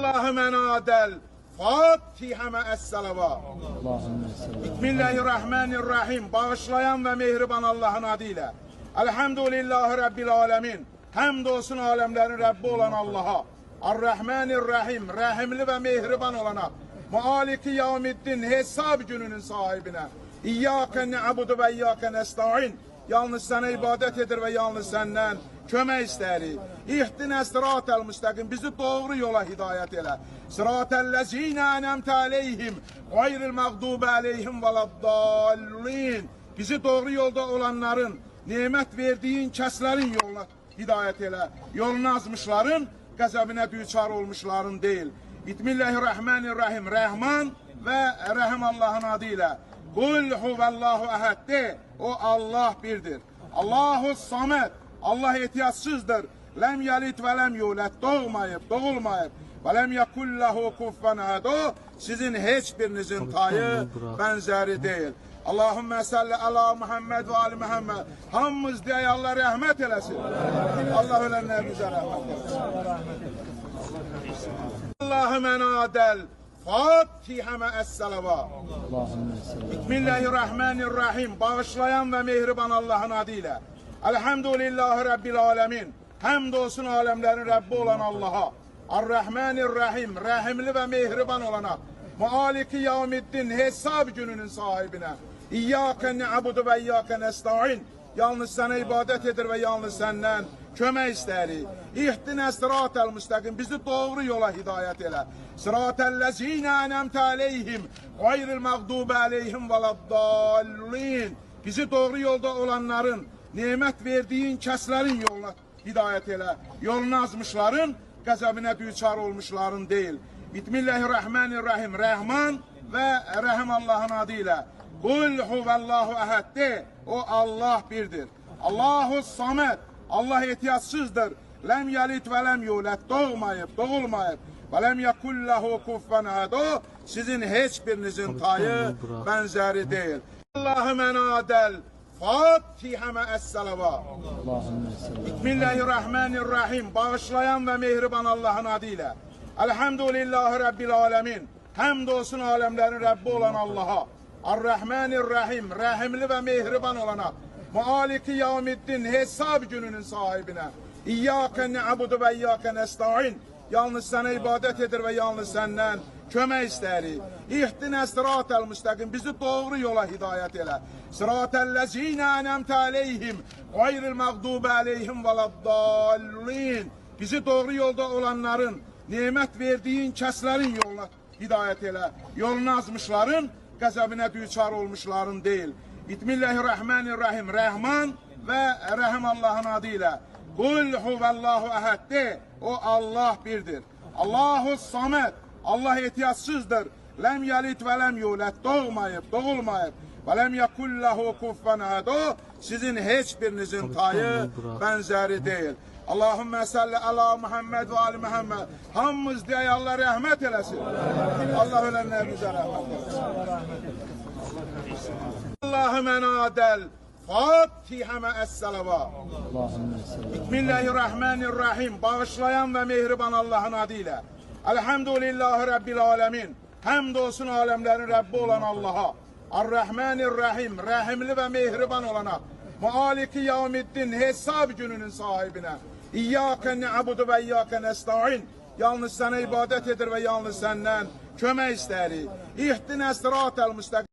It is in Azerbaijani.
Allahümme nadel Fatiha me'es-salavat. Bismillahirrahmanirrahim. Bağışlayan ve mehriban Allah'ın adıyla. Elhamdülillahi Rabbil alemin. Hamd olsun alemlerin Rabbi olan Allah'a. Ar-Rahmanir-Rahim. Rahimli ve mehriban olana. Maliki yevmiddin. Hesab gününün sahibine. İyyâke ne'abudu ve iyyâke nesta'in. Yalnız sana ibadet edir ve yalnız senden kömək istəyirik. İhdinə sıratel müstəqim, bizi doğru yola hidayət elə. Sıratellezine en'amte aleyhim, gayril mağdubi aleyhim veleddallin. Bizi doğru yolda olanların, nimet verdiğin kəslərin yoluna hidayət elə. Yolunu azmışların, qəzəbinə düçar olmuşların değil. Bismillahirrahmanirrahim. Rahman ve Rahim Allah'ın adıyla. Kul huvallahu ehad de. O Allah birdir. Allahu samet. Allah ehtiyatsızdır. Lem yelit ve lem yulet. Doğmayıp, doğulmayıp. Ve lem yekullahu kuffen ehad. O sizin hiçbirinizin tayı, benzeri değil. Allahümme salli ala Muhammed ve ali Muhammed. Hamımız diye Allah rahmet eylesin. Allah ölenler bize rahmet eylesin. Allahümme nadel Fatiha me'es-salavat. Bismillahirrahmanirrahim. Bağışlayan ve mehriban Allah'ın adıyla. Elhamdülillahi Rabbil alemin. Hamd olsun alemlerin Rabbi olan Allah'a. Ar-Rahmanir-Rahim. Rahimli ve mehriban olana. Maliki yevmiddin. Hesab gününün sahibine. İyyâke ne'abudu ve iyyâke nesta'in. Yalnız sana ibadet edir ve yalnız senden kömək istəyirik. İhdinə sıratel müstəqim, bizi doğru yola hidayət elə. Sıratellezine en'amte aleyhim, gayril mağdubi aleyhim veleddallin. Bizi doğru yolda olanların, nimet verdiğin kəslərin yoluna hidayət elə. Yolunu azmışların, qəzəbinə düçar olmuşların değil. Bismillahirrahmanirrahim. Rahman ve Rahim Allah'ın adıyla. Kul huvallahu ehad de. O Allah birdir. Allahu samet. Allah ehtiyatsızdır. Lem yelit ve lem yulet. Doğmayıp, doğulmayıp. Ve lem yekullahu kuffen ehad. O sizin hiçbirinizin tayı, benzeri değil. Allahümme nadel Fatiha me'es-salavat. Bismillahirrahmanirrahim. Bağışlayan ve mehriban Allah'ın adıyla. Elhamdülillahi Rabbil alemin. Hamd olsun alemlerin Rabbi olan Allah'a. Ar-Rahmanir-Rahim. Rahimli ve mehriban olana. Maliki yevmiddin. Hesab gününün sahibine. İyyâke ne'abudu ve iyyâke nesta'in. Yalnız sana ibadet edir ve yalnız senden kömək istəyirik. İhdinə sıratel müstəqim, bizi doğru yola hidayət elə. Sıratellezine en'amte aleyhim, gayril mağdubi aleyhim veleddallin. Bizi doğru yolda olanların, nimet verdiğin kəslərin yoluna hidayət elə. Yolunu azmışların, qəzəbinə düçar olmuşların değil. Bismillahirrahmanirrahim. Rahman ve Rahim Allah'ın adıyla. Kul huvallahu ehad de. O Allah birdir. Allahu samet. Allah ehtiyatsızdır. Lem yelit ve lem yulet. Doğmayıp, doğulmayıp. Ve lem yekullahu kuffen ehad. O sizin hiçbirinizin tayı, benzeri değil. Allahümme salli ala Muhammed ve ali Muhammed. Hamımız diye Allah rahmet eylesin. Allah ölenler bize rahmet eylesin. Allahümme nadel Fatiha me'es-salavat. Bismillahirrahmanirrahim. Bağışlayan ve mehriban Allah'ın adıyla. Elhamdülillahi Rabbil alemin. Hamd olsun alemlerin Rabbi olan Allah'a. Ar-Rahmanir-Rahim. Rahimli ve mehriban olana. Maliki yevmiddin. Hesab gününün sahibine. İyyâke ne'abudu ve iyyâke nesta'in. Yalnız sana ibadet edir ve yalnız senden kömək istəyirik. İhdinə sıratel müstəqim.